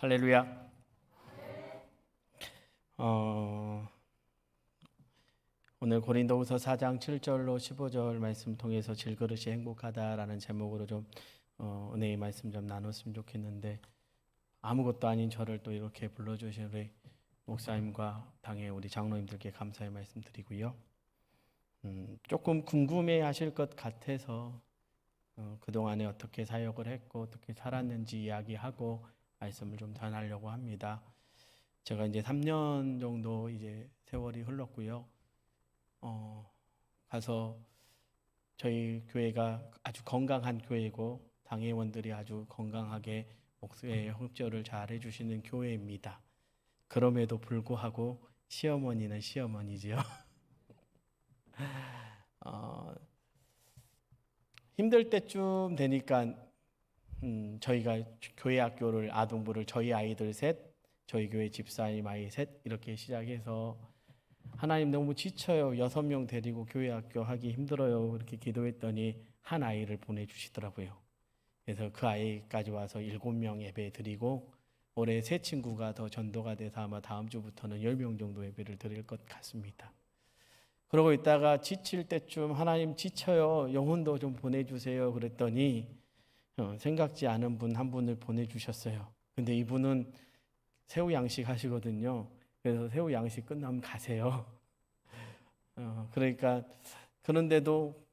할렐루야. 오늘 고린도후서 4장 7절로 15절 말씀 통해서 질그릇이 행복하다라는 제목으로 좀 은혜의 말씀 좀 나눴으면 좋겠는데, 아무것도 아닌 저를 또 이렇게 불러주신 우리 목사님과 당의 우리 장로님들께 감사의 말씀 드리고요. 조금 궁금해하실 것 같아서 그동안에 어떻게 사역을 했고 어떻게 살았는지 이야기하고 말씀을 좀 전하려고 합니다. 제가 이제 3년 정도 이제 세월이 흘렀고요. 가서 저희 교회가 아주 건강한 교회고 당회원들이 아주 건강하게 목사의 협조를 잘 해주시는 교회입니다. 그럼에도 불구하고 시어머니는 시어머니지요. 힘들 때쯤 되니까 저희가 교회 학교를 아동부를 저희 아이들 셋, 저희 교회 집사님 아이 셋 이렇게 시작해서 하나님 너무 지쳐요. 6명 데리고 교회 학교 하기 힘들어요. 이렇게 기도했더니 한 아이를 보내주시더라고요. 그래서 그 아이까지 와서 7명 예배 드리고 올해 새 친구가 더 전도가 돼서 아마 다음 주부터는 10명 정도 예배를 드릴 것 같습니다. 그러고 있다가 지칠 때쯤 하나님 지쳐요. 영혼도 좀 보내주세요. 그랬더니 생각지 않은 분 한 분을 보내주셨어요. 근데 이분은 새우 양식 하시거든요. 그래서 새우 양식 끝나면 가세요. 그러니까 그런데도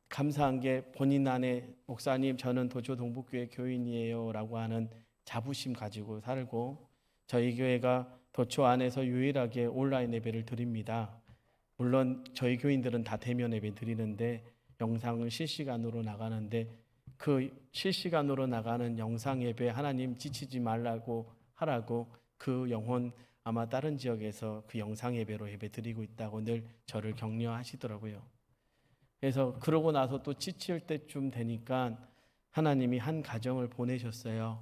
감사한 게 본인 안에 목사님 저는 도초 동북교회 교인이에요 라고 하는 자부심 가지고 살고, 저희 교회가 도초 안에서 유일하게 온라인 예배를 드립니다. 물론 저희 교인들은 다 대면 예배 드리는데 영상은 실시간으로 나가는데, 그 실시간으로 나가는 영상 예배 하나님 지치지 말라고 하라고 그 영혼 아마 다른 지역에서 그 영상 예배로 예배 드리고 있다고 늘 저를 격려하시더라고요. 그래서 그러고 나서 또 지칠 때쯤 되니까 하나님이 한 가정을 보내셨어요.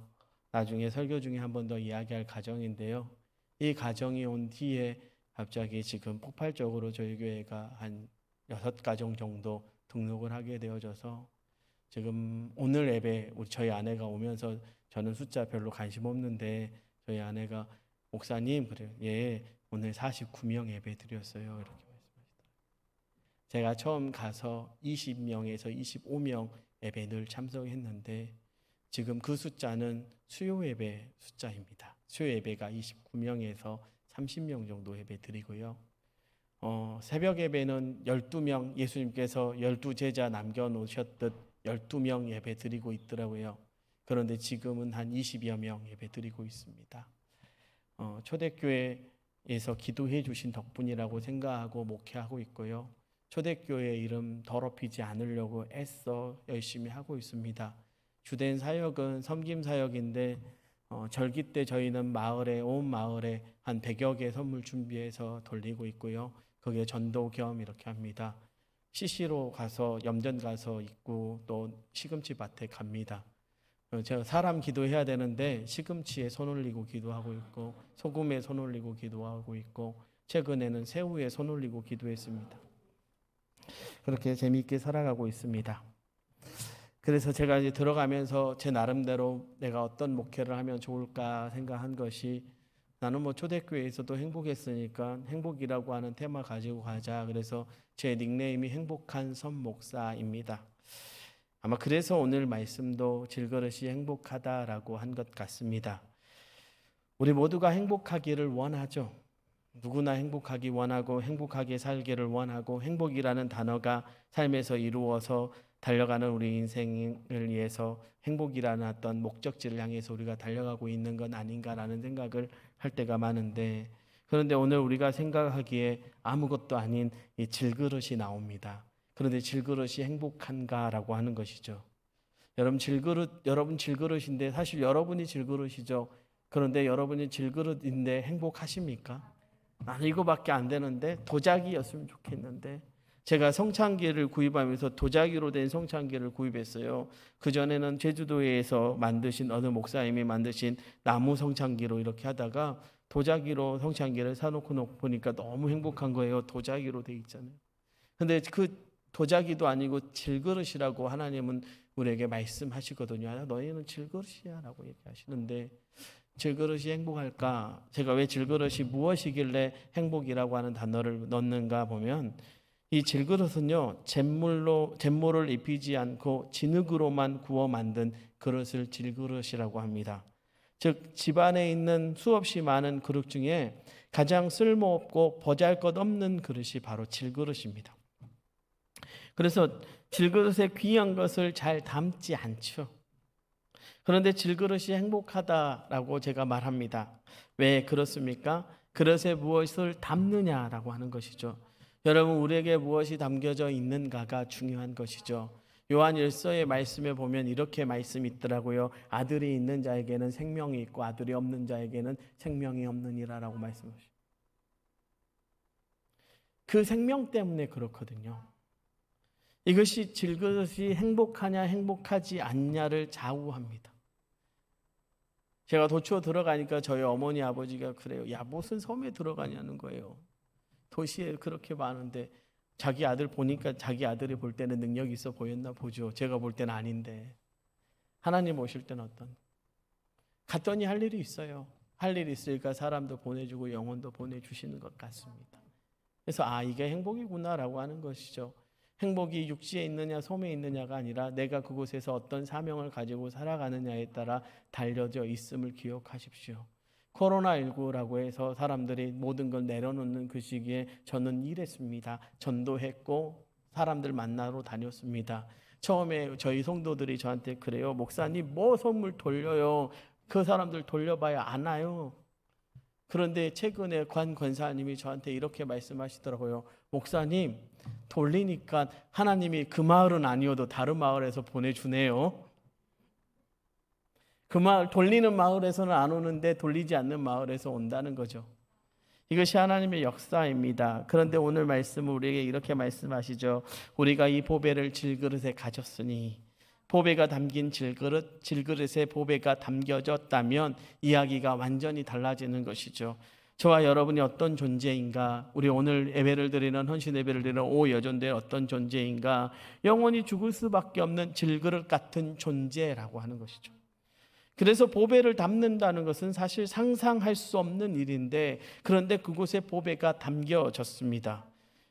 나중에 설교 중에 한 번 더 이야기할 가정인데요. 이 가정이 온 뒤에 갑자기 지금 폭발적으로 저희 교회가 한 6가정 정도 등록을 하게 되어져서 지금 오늘 예배 저희 아내가 오면서 저는 숫자 별로 관심 없는데 저희 아내가 목사님 그래요. 예, 오늘 49명 예배 드렸어요. 이렇게 말씀하시더라고요. 제가 처음 가서 20명에서 25명 예배 늘 참석했는데 지금 그 숫자는 수요 예배 숫자입니다. 수요 예배가 29명에서 30명 정도 예배 드리고요. 새벽 예배는 12명, 예수님께서 12제자 남겨놓으셨듯 12명 예배 드리고 있더라고요. 그런데 지금은 한 20여 명 예배 드리고 있습니다. 초대교회에서 기도해 주신 덕분이라고 생각하고 목회하고 있고요. 초대교회 이름 더럽히지 않으려고 애써 열심히 하고 있습니다. 주된 사역은 섬김 사역인데 절기 때 저희는 마을에 온 마을에 한 100여 개 선물 준비해서 돌리고 있고요. 거기에 전도 겸 이렇게 합니다. CC로 가서 염전 가서 있고 또 시금치 밭에 갑니다. 제가 사람 기도해야 되는데 시금치에 손 올리고 기도하고 있고 소금에 손 올리고 기도하고 있고 최근에는 새우에 손 올리고 기도했습니다. 그렇게 재미있게 살아가고 있습니다. 그래서 제가 이제 들어가면서 제 나름대로 내가 어떤 목회를 하면 좋을까 생각한 것이, 나는 뭐 초대교회에서도 행복했으니까 행복이라고 하는 테마 가지고 가자. 그래서 제 닉네임이 행복한 선 목사입니다. 아마 그래서 오늘 말씀도 질그릇이 행복하다라고 한 것 같습니다. 우리 모두가 행복하기를 원하죠. 누구나 행복하기 원하고 행복하게 살기를 원하고, 행복이라는 단어가 삶에서 이루어서 달려가는 우리 인생을 위해서 행복이라는 어떤 목적지를 향해서 우리가 달려가고 있는 건 아닌가라는 생각을 할 때가 많은데, 그런데 오늘 우리가 생각하기에 아무것도 아닌 이 질그릇이 나옵니다. 그런데 질그릇이 행복한가라고 하는 것이죠. 여러분 질그릇인데 사실 여러분이 질그릇이죠. 그런데 여러분이 질그릇인데 행복하십니까? 나는 이거밖에 안 되는데, 도자기였으면 좋겠는데. 제가 성창기를 구입하면서 도자기로 된 성창기를 구입했어요. 그전에는 제주도에서 만드신 어느 목사님이 만드신 나무 성창기로 이렇게 하다가 도자기로 성창기를 사놓고 보니까 너무 행복한 거예요. 도자기로 돼 있잖아요. 근데 그 도자기도 아니고 질그릇이라고 하나님은 우리에게 말씀하시거든요. 너희는 질그릇이야 라고 얘기하시는데, 질그릇이 행복할까? 제가 왜 질그릇이 무엇이길래 행복이라고 하는 단어를 넣는가 보면 이 질그릇은요, 잿물을 입히지 않고 진흙으로만 구워 만든 그릇을 질그릇이라고 합니다. 즉 집안에 있는 수없이 많은 그릇 중에 가장 쓸모없고 보잘것없는 그릇이 바로 질그릇입니다. 그래서 질그릇에 귀한 것을 잘 담지 않죠. 그런데 질그릇이 행복하다라고 제가 말합니다. 왜 그렇습니까? 그릇에 무엇을 담느냐라고 하는 것이죠. 여러분, 우리에게 무엇이 담겨져 있는가가 중요한 것이죠. 요한 1서의 말씀에 보면 이렇게 말씀이 있더라고요. 아들이 있는 자에게는 생명이 있고 아들이 없는 자에게는 생명이 없느니라라고 말씀하시죠. 그 생명 때문에 그렇거든요. 이것이 질그릇이 행복하냐 행복하지 않냐를 좌우합니다. 제가 도초 들어가니까 저희 어머니 아버지가 그래요. 야, 무슨 섬에 들어가냐는 거예요. 도시에 그렇게 많은데 자기 아들 보니까 자기 아들이 볼 때는 능력이 있어 보였나 보죠. 제가 볼 때는 아닌데. 하나님 오실 때는 어떤? 갔더니 할 일이 있어요. 할 일이 있으니까 사람도 보내주고 영혼도 보내주시는 것 같습니다. 그래서 이게 행복이구나라고 하는 것이죠. 행복이 육지에 있느냐 섬에 있느냐가 아니라 내가 그곳에서 어떤 사명을 가지고 살아가느냐에 따라 달려져 있음을 기억하십시오. 코로나19라고 해서 사람들이 모든 걸 내려놓는 그 시기에 저는 일했습니다. 전도했고 사람들 만나러 다녔습니다. 처음에 저희 성도들이 저한테 그래요. 목사님 뭐 선물 돌려요. 그 사람들 돌려봐야 안 와요. 그런데 최근에 관 권사님이 저한테 이렇게 말씀하시더라고요. 목사님 돌리니까 하나님이 그 마을은 아니어도 다른 마을에서 보내주네요. 그 마을 돌리는 마을에서는 안 오는데 돌리지 않는 마을에서 온다는 거죠. 이것이 하나님의 역사입니다. 그런데 오늘 말씀은 우리에게 이렇게 말씀하시죠. 우리가 이 보배를 질그릇에 가졌으니, 보배가 담긴 질그릇에 보배가 담겨졌다면 이야기가 완전히 달라지는 것이죠. 저와 여러분이 어떤 존재인가, 우리 오늘 예배를 드리는 헌신 예배를 드리는 오여전대의 어떤 존재인가, 영원히 죽을 수밖에 없는 질그릇 같은 존재라고 하는 것이죠. 그래서 보배를 담는다는 것은 사실 상상할 수 없는 일인데, 그런데 그곳에 보배가 담겨졌습니다.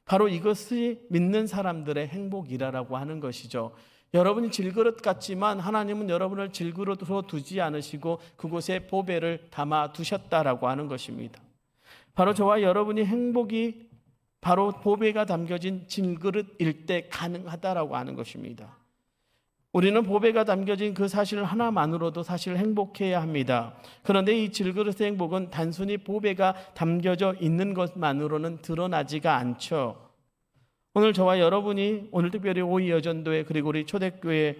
바로 이것이 믿는 사람들의 행복이라고 하는 것이죠. 여러분이 질그릇 같지만 하나님은 여러분을 질그릇으로 두지 않으시고 그곳에 보배를 담아 두셨다라고 하는 것입니다. 바로 저와 여러분이 행복이 바로 보배가 담겨진 질그릇일 때 가능하다라고 하는 것입니다. 우리는 보배가 담겨진 그 사실 하나만으로도 사실 행복해야 합니다. 그런데 이 질그릇의 행복은 단순히 보배가 담겨져 있는 것만으로는 드러나지가 않죠. 오늘 저와 여러분이 오늘 특별히 오이여전도회 그리고 우리 초대교회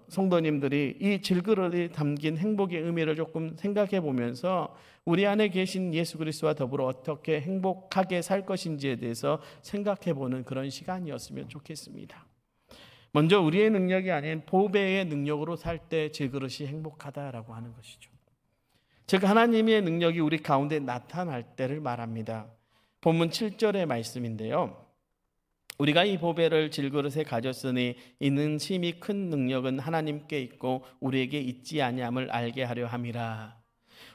성도님들이 이 질그릇이 담긴 행복의 의미를 조금 생각해 보면서 우리 안에 계신 예수 그리스도와 더불어 어떻게 행복하게 살 것인지에 대해서 생각해 보는 그런 시간이었으면 좋겠습니다. 먼저 우리의 능력이 아닌 보배의 능력으로 살 때 질그릇이 행복하다라고 하는 것이죠. 즉 하나님의 능력이 우리 가운데 나타날 때를 말합니다. 본문 7절의 말씀인데요. 우리가 이 보배를 질그릇에 가졌으니 이는 심히 큰 능력은 하나님께 있고 우리에게 있지 아니함을 알게 하려 함이라.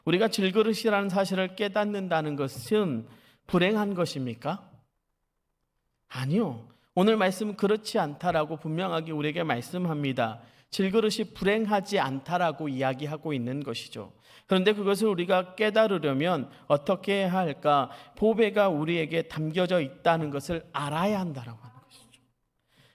우리가 질그릇이라는 사실을 깨닫는다는 것은 불행한 것입니까? 아니요. 오늘 말씀은 그렇지 않다라고 분명하게 우리에게 말씀합니다. 질그릇이 불행하지 않다라고 이야기하고 있는 것이죠. 그런데 그것을 우리가 깨달으려면 어떻게 해야 할까? 보배가 우리에게 담겨져 있다는 것을 알아야 한다라고 하는 것이죠.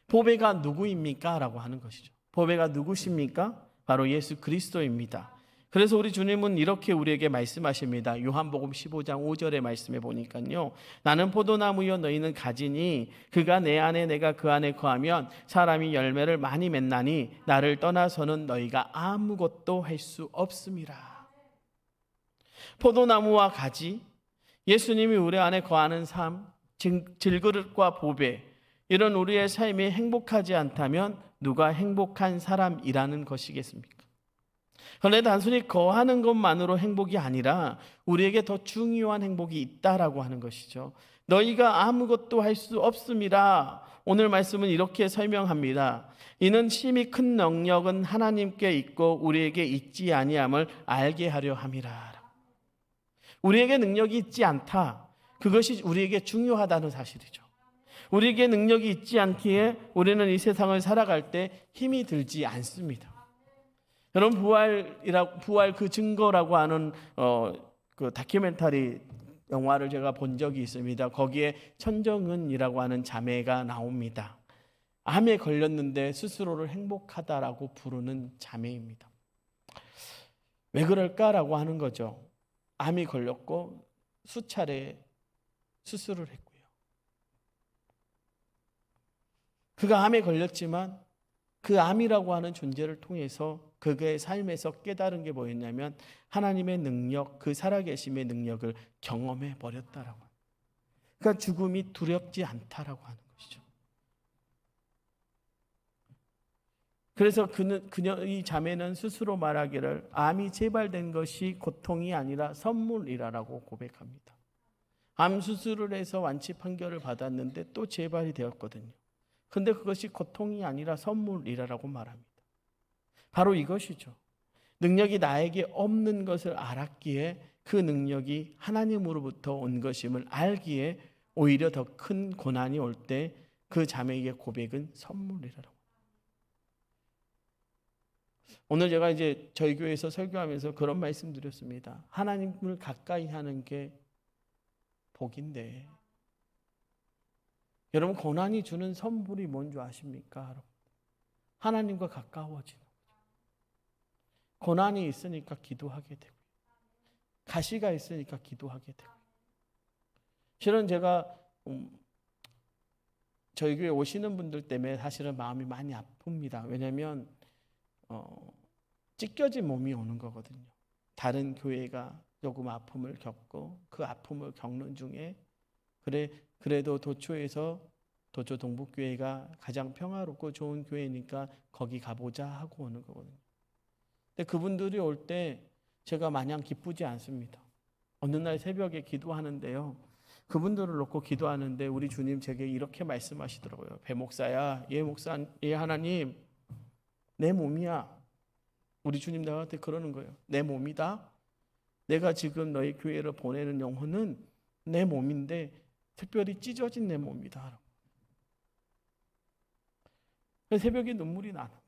보배가 누구입니까? 라고 하는 것이죠. 보배가 누구십니까? 바로 예수 그리스도입니다. 그래서 우리 주님은 이렇게 우리에게 말씀하십니다. 요한복음 15장 5절의 말씀에 보니까요. 나는 포도나무여 너희는 가지니 그가 내 안에 내가 그 안에 거하면 사람이 열매를 많이 맺나니 나를 떠나서는 너희가 아무것도 할 수 없음이라. 포도나무와 가지, 예수님이 우리 안에 거하는 삶, 질그릇과 보배, 이런 우리의 삶이 행복하지 않다면 누가 행복한 사람이라는 것이겠습니까? 그런데 단순히 거하는 것만으로 행복이 아니라 우리에게 더 중요한 행복이 있다라고 하는 것이죠. 너희가 아무것도 할 수 없음이라. 오늘 말씀은 이렇게 설명합니다. 이는 심히 큰 능력은 하나님께 있고 우리에게 있지 아니함을 알게 하려 함이라. 우리에게 능력이 있지 않다. 그것이 우리에게 중요하다는 사실이죠. 우리에게 능력이 있지 않기에 우리는 이 세상을 살아갈 때 힘이 들지 않습니다. 여러분, 부활 그 증거라고 하는 그 다큐멘터리 영화를 제가 본 적이 있습니다. 거기에 천정은이라고 하는 자매가 나옵니다. 암에 걸렸는데 스스로를 행복하다라고 부르는 자매입니다. 왜 그럴까라고 하는 거죠. 암이 걸렸고 수차례 수술을 했고요. 그가 암에 걸렸지만 그 암이라고 하는 존재를 통해서 그의 삶에서 깨달은 게 뭐였냐면 하나님의 능력, 그 살아계심의 능력을 경험해 버렸다라고. 그러니까 죽음이 두렵지 않다라고 하는 것이죠. 그래서 이 자매는 스스로 말하기를 암이 재발된 것이 고통이 아니라 선물이라고 고백합니다. 암 수술을 해서 완치 판결을 받았는데 또 재발이 되었거든요. 그런데 그것이 고통이 아니라 선물이라고 말합니다. 바로 이것이죠. 능력이 나에게 없는 것을 알았기에 그 능력이 하나님으로부터 온 것임을 알기에 오히려 더 큰 고난이 올 때 그 자매에게 고백은 선물이라고. 오늘 제가 이제 저희 교회에서 설교하면서 그런 말씀 드렸습니다. 하나님을 가까이 하는 게 복인데, 여러분, 고난이 주는 선물이 뭔지 아십니까? 하나님과 가까워지는 거죠. 고난이 있으니까 기도하게 되고, 가시가 있으니까 기도하게 되고. 실은 제가 저희 교회 오시는 분들 때문에 사실은 마음이 많이 아픕니다. 왜냐하면 찢겨진 몸이 오는 거거든요. 다른 교회가 조금 아픔을 겪고 그 아픔을 겪는 중에 그래도 도초 동북교회가 가장 평화롭고 좋은 교회니까 거기 가보자 하고 오는 거거든요. 근데 그분들이 올 때 제가 마냥 기쁘지 않습니다. 어느 날 새벽에 기도하는데요. 그분들을 놓고 기도하는데 우리 주님 제게 이렇게 말씀하시더라고요. 배 목사야, 예 하나님, 내 몸이야. 우리 주님 나한테 그러는 거예요. 내 몸이다. 내가 지금 너희 교회를 보내는 영혼은 내 몸인데 특별히 찢어진 내 몸이다. 새벽에 눈물이 나는 거예요.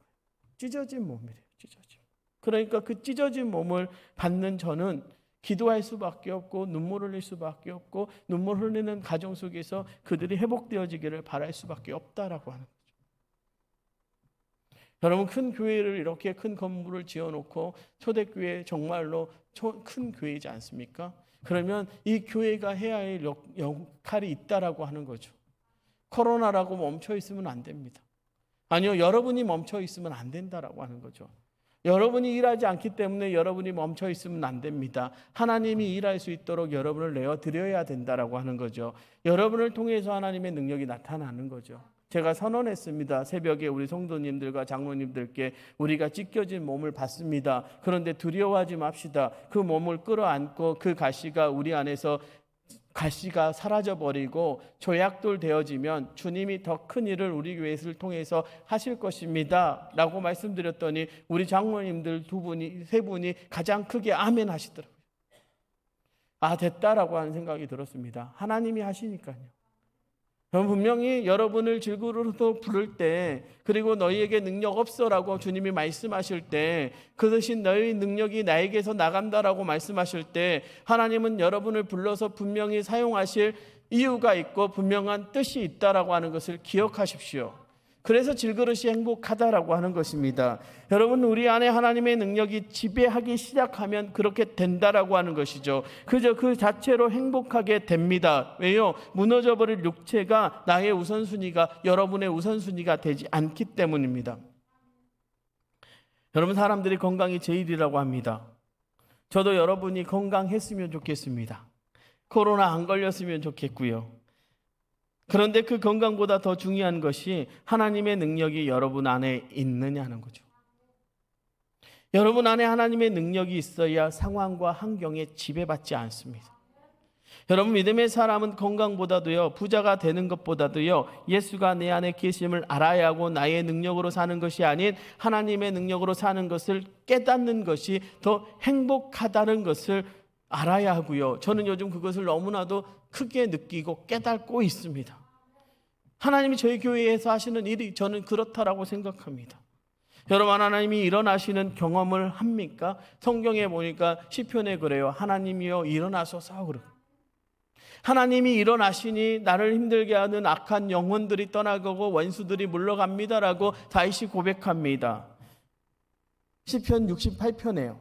찢어진 몸이래요. 찢어진. 그러니까 그 찢어진 몸을 받는 저는 기도할 수밖에 없고 눈물을 흘릴 수밖에 없고 눈물 흘리는 가정 속에서 그들이 회복되어지기를 바랄 수밖에 없다라고 하는 거죠. 여러분, 큰 교회를 이렇게 큰 건물을 지어놓고 초대교회 정말로 큰 교회이지 않습니까? 그러면 이 교회가 해야 할 역할이 있다라고 하는 거죠. 코로나라고 멈춰 있으면 안 됩니다. 아니요, 여러분이 멈춰 있으면 안 된다라고 하는 거죠. 여러분이 일하지 않기 때문에 여러분이 멈춰 있으면 안 됩니다. 하나님이 일할 수 있도록 여러분을 내어드려야 된다라고 하는 거죠. 여러분을 통해서 하나님의 능력이 나타나는 거죠. 제가 선언했습니다. 새벽에 우리 성도님들과 장로님들께 우리가 찢겨진 몸을 받습니다. 그런데 두려워하지 맙시다. 그 몸을 끌어안고 그 가시가 우리 안에서 가시가 사라져버리고 조약돌 되어지면 주님이 더 큰 일을 우리 교회를 통해서 하실 것입니다 라고 말씀드렸더니 우리 장로님들 세 분이 가장 크게 아멘 하시더라고요. 아, 됐다라고 하는 생각이 들었습니다. 하나님이 하시니까요. 분명히 여러분을 질그릇으로 부를 때, 그리고 너희에게 능력 없어라고 주님이 말씀하실 때, 그 대신 너희 능력이 나에게서 나간다라고 말씀하실 때, 하나님은 여러분을 불러서 분명히 사용하실 이유가 있고 분명한 뜻이 있다라고 하는 것을 기억하십시오. 그래서 질그릇이 행복하다라고 하는 것입니다. 여러분, 우리 안에 하나님의 능력이 지배하기 시작하면 그렇게 된다라고 하는 것이죠. 그저 그 자체로 행복하게 됩니다. 왜요? 무너져버릴 육체가 나의 우선순위가 여러분의 우선순위가 되지 않기 때문입니다. 여러분, 사람들이 건강이 제일이라고 합니다. 저도 여러분이 건강했으면 좋겠습니다. 코로나 안 걸렸으면 좋겠고요. 그런데 그 건강보다 더 중요한 것이 하나님의 능력이 여러분 안에 있느냐는 거죠. 여러분 안에 하나님의 능력이 있어야 상황과 환경에 지배받지 않습니다. 여러분 믿음의 사람은 건강보다도요, 부자가 되는 것보다도요, 예수가 내 안에 계심을 알아야 하고 나의 능력으로 사는 것이 아닌 하나님의 능력으로 사는 것을 깨닫는 것이 더 행복하다는 것을 알아야 하고요. 저는 요즘 그것을 너무나도 크게 느끼고 깨닫고 있습니다. 하나님이 저희 교회에서 하시는 일이 저는 그렇다라고 생각합니다. 여러분 하나님이 일어나시는 경험을 합니까? 성경에 보니까 시편에 그래요. 하나님이여 일어나소서 그러고. 하나님이 일어나시니 나를 힘들게 하는 악한 영혼들이 떠나가고 원수들이 물러갑니다라고 다윗이 고백합니다. 시편 68편에요.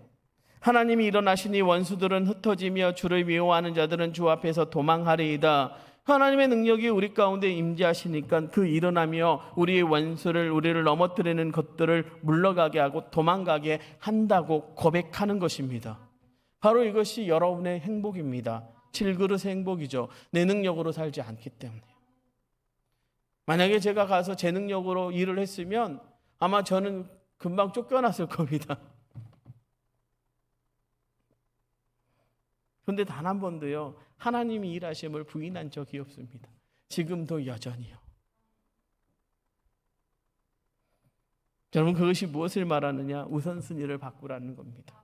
하나님이 일어나시니 원수들은 흩어지며 주를 미워하는 자들은 주 앞에서 도망하리이다. 하나님의 능력이 우리 가운데 임재하시니까 그 일어나며 우리의 원수를 우리를 넘어뜨리는 것들을 물러가게 하고 도망가게 한다고 고백하는 것입니다. 바로 이것이 여러분의 행복입니다. 질그릇의 행복이죠. 내 능력으로 살지 않기 때문에. 만약에 제가 가서 제 능력으로 일을 했으면 아마 저는 금방 쫓겨났을 겁니다. 그런데 단 한 번도요, 하나님이 일하심을 부인한 적이 없습니다. 지금도 여전히요. 여러분 그것이 무엇을 말하느냐? 우선순위를 바꾸라는 겁니다.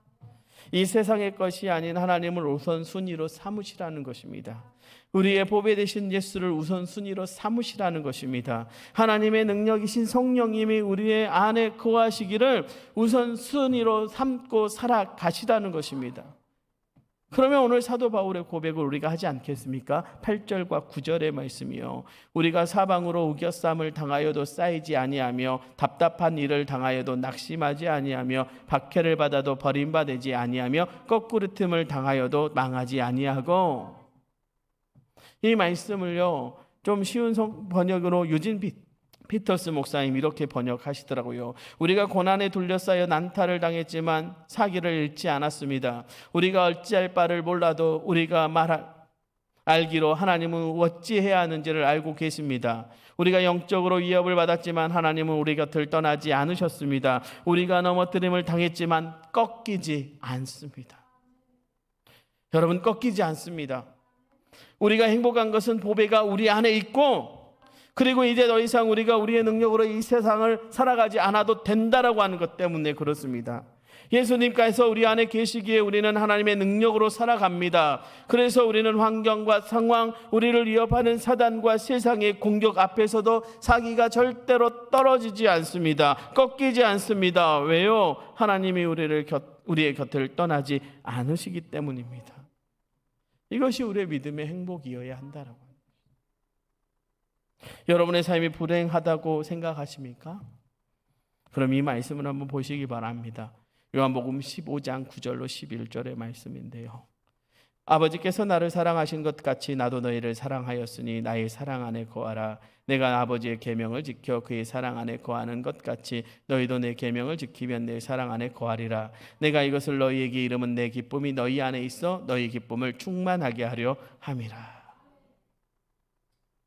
이 세상의 것이 아닌 하나님을 우선순위로 삼으시라는 것입니다. 우리의 보배 되신 예수를 우선순위로 삼으시라는 것입니다. 하나님의 능력이신 성령님이 우리의 안에 거하시기를 우선순위로 삼고 살아가시라는 것입니다. 그러면 오늘 사도 바울의 고백을 우리가 하지 않겠습니까? 8절과 9절의 말씀이요. 우리가 사방으로 우겨쌈을 당하여도 쌓이지 아니하며 답답한 일을 당하여도 낙심하지 아니하며 박해를 받아도 버림받지 아니하며 거꾸르짐을 당하여도 망하지 아니하고. 이 말씀을요, 좀 쉬운 번역으로 유진 피터스 목사님 이렇게 번역하시더라고요. 우리가 고난에 둘러싸여 난타를 당했지만 사기를 잃지 않았습니다. 우리가 어찌할 바를 몰라도 우리가 알기로 하나님은 어찌해야 하는지를 알고 계십니다. 우리가 영적으로 위협을 받았지만 하나님은 우리 곁을 떠나지 않으셨습니다. 우리가 넘어뜨림을 당했지만 꺾이지 않습니다. 여러분 꺾이지 않습니다. 우리가 행복한 것은 보배가 우리 안에 있고, 그리고 이제 더 이상 우리가 우리의 능력으로 이 세상을 살아가지 않아도 된다라고 하는 것 때문에 그렇습니다. 예수님께서 우리 안에 계시기에 우리는 하나님의 능력으로 살아갑니다. 그래서 우리는 환경과 상황, 우리를 위협하는 사단과 세상의 공격 앞에서도 사기가 절대로 떨어지지 않습니다. 꺾이지 않습니다. 왜요? 하나님이 우리의 곁을 떠나지 않으시기 때문입니다. 이것이 우리의 믿음의 행복이어야 한다라고. 여러분의 삶이 불행하다고 생각하십니까? 그럼 이 말씀을 한번 보시기 바랍니다. 요한복음 15장 9절로 11절의 말씀인데요. 아버지께서 나를 사랑하신 것 같이 나도 너희를 사랑하였으니 나의 사랑 안에 거하라. 내가 아버지의 계명을 지켜 그의 사랑 안에 거하는 것 같이 너희도 내 계명을 지키면 내 사랑 안에 거하리라. 내가 이것을 너희에게 이름은 내 기쁨이 너희 안에 있어 너희 기쁨을 충만하게 하려 함이라.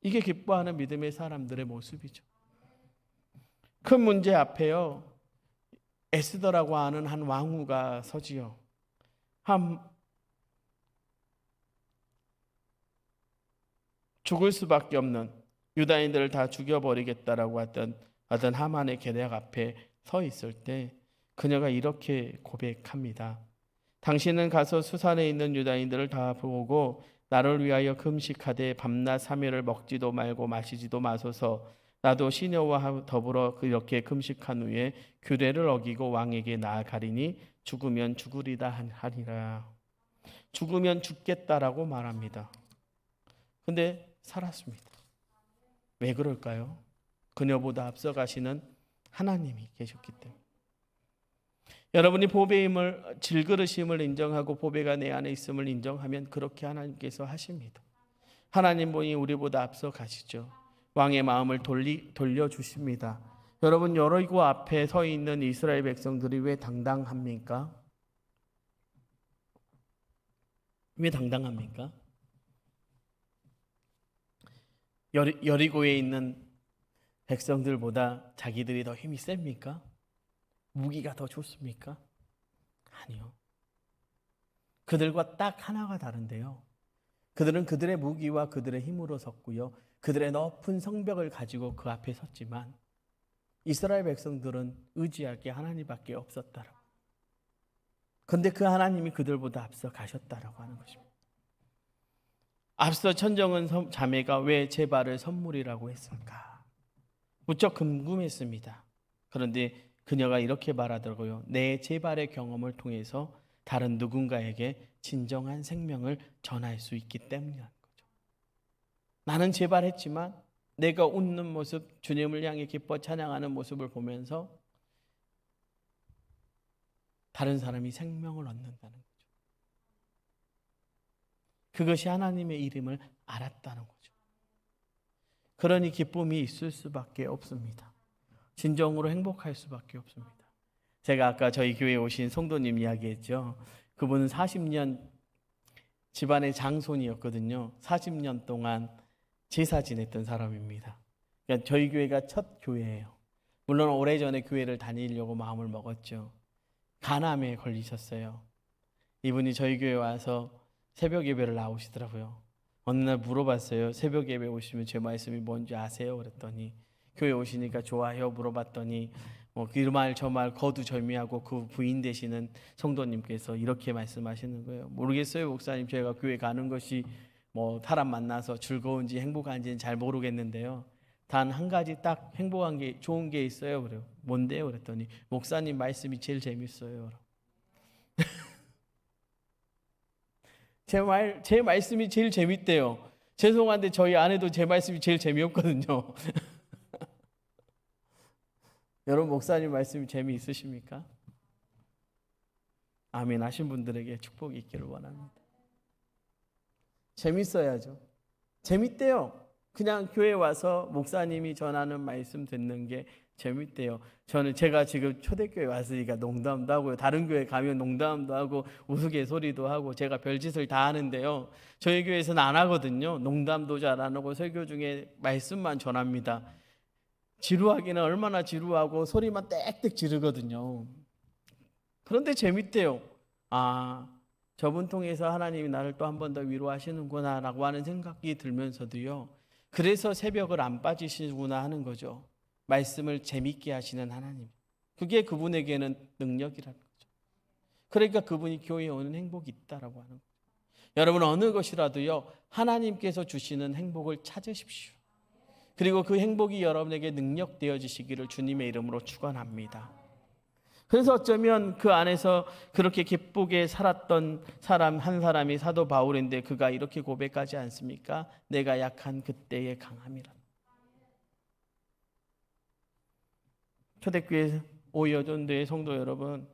이게 기뻐하는 믿음의 사람들의 모습이죠. 큰 문제 앞에요, 에스더라고 하는 한 왕후가 서지요. 죽을 수밖에 없는, 유다인들을 다 죽여버리겠다라고 하던 하만의 계략 앞에 서 있을 때 그녀가 이렇게 고백합니다. 당신은 가서 수산에 있는 유다인들을 다 보고 나를 위하여 금식하되 밤낮 3일을 먹지도 말고 마시지도 마소서. 나도 시녀와 더불어 이렇게 금식한 후에 규례를 어기고 왕에게 나아가리니 죽으면 죽으리다 하니라. 죽으면 죽겠다라고 말합니다. 근데 살았습니다. 왜 그럴까요? 그녀보다 앞서가시는 하나님이 계셨기 때문에. 여러분이 보배임을, 질그릇임을 인정하고 보배가 내 안에 있음을 인정하면 그렇게 하나님께서 하십니다. 하나님 분이 우리보다 앞서 가시죠. 왕의 마음을 돌려주십니다. 여러분 여리고 앞에 서 있는 이스라엘 백성들이 왜 당당합니까? 왜 당당합니까? 여리고에 있는 백성들보다 자기들이 더 힘이 셉니까? 무기가 더 좋습니까? 아니요. 그들과 딱 하나가 다른데요. 그들은 그들의 무기와 그들의 힘으로 섰고요. 그들의 높은 성벽을 가지고 그 앞에 섰지만 이스라엘 백성들은 의지할 게 하나님밖에 없었다라고. 그런데 그 하나님이 그들보다 앞서 가셨다라고 하는 것입니다. 앞서 천정은 자매가 왜 제 발을 선물이라고 했을까? 무척 궁금했습니다. 그런데 그녀가 이렇게 말하더라고요. 내 제 발의 경험을 통해서 다른 누군가에게 진정한 생명을 전할 수 있기 때문이라는 거죠. 나는 재발했지만 내가 웃는 모습, 주님을 향해 기뻐 찬양하는 모습을 보면서 다른 사람이 생명을 얻는다는 거죠. 그것이 하나님의 이름을 알았다는 거죠. 그러니 기쁨이 있을 수밖에 없습니다. 진정으로 행복할 수밖에 없습니다. 제가 아까 저희 교회에 오신 성도님 이야기했죠. 그분은 40년 집안의 장손이었거든요. 40년 동안 제사 지냈던 사람입니다. 그러니까 저희 교회가 첫 교회예요. 물론 오래전에 교회를 다니려고 마음을 먹었죠. 간암에 걸리셨어요. 이분이 저희 교회 와서 새벽 예배를 나오시더라고요. 어느 날 물어봤어요. 새벽 예배 오시면 제 말씀이 뭔지 아세요? 그랬더니 교회 오시니까 좋아요 물어봤더니 그 말 저 말 거두절미하고 그 부인 되시는 성도님께서 이렇게 말씀하시는 거예요. 모르겠어요 목사님, 제가 교회 가는 것이 사람 만나서 즐거운지 행복한지는 잘 모르겠는데요. 단 한 가지 딱 행복한 게 좋은 게 있어요. 그래요. 뭔데요? 그랬더니 목사님 말씀이 제일 재밌어요. 제 말씀이 제일 재밌대요. 죄송한데 저희 아내도 제 말씀이 제일 재미없거든요. 여러분 목사님 말씀이 재미있으십니까? 아멘 하신 분들에게 축복이 있기를 원합니다. 재밌어야죠. 재밌대요. 그냥 교회 와서 목사님이 전하는 말씀 듣는 게 재밌대요. 제가 지금 초대교회 왔으니까 농담도 하고요. 다른 교회 가면 농담도 하고 우스갯소리도 하고 제가 별짓을 다 하는데요. 저희 교회에서는 안 하거든요. 농담도 잘 안 하고 설교 중에 말씀만 전합니다. 지루하기는 얼마나 지루하고 소리만 땡땡 지르거든요. 그런데 재밌대요. 저분 통해서 하나님이 나를 또 한 번 더 위로하시는구나 라고 하는 생각이 들면서도요. 그래서 새벽을 안 빠지시구나 하는 거죠. 말씀을 재밌게 하시는 하나님. 그게 그분에게는 능력이라는 거죠. 그러니까 그분이 교회에 오는 행복이 있다라고 하는 거죠. 여러분 어느 것이라도요. 하나님께서 주시는 행복을 찾으십시오. 그리고 그 행복이 여러분에게 능력 되어지시기를 주님의 이름으로 축원합니다. 그래서 어쩌면 그 안에서 그렇게 기쁘게 살았던 사람 한 사람이 사도 바울인데 그가 이렇게 고백하지 않습니까? 내가 약한 그때의 강함이라. 초대교회 오여존대 성도 여러분,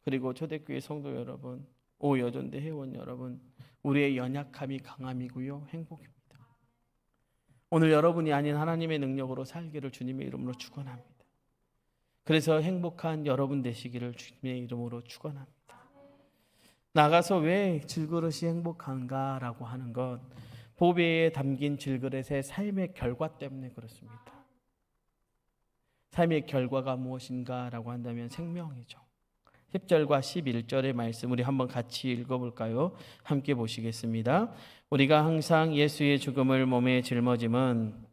그리고 초대교회 성도 여러분, 오여존대 회원 여러분, 우리의 연약함이 강함이고요, 행복입니다. 오늘 여러분이 아닌 하나님의 능력으로 살기를 주님의 이름으로 축원합니다. 그래서 행복한 여러분 되시기를 주님의 이름으로 축원합니다. 나가서 왜 질그릇이 행복한가라고 하는 것, 보배에 담긴 질그릇의 삶의 결과 때문에 그렇습니다. 삶의 결과가 무엇인가라고 한다면 생명이죠. 10절과 11절의 말씀 우리 한번 같이 읽어볼까요? 함께 보시겠습니다. 우리가 항상 예수의 죽음을 몸에 짊어짐은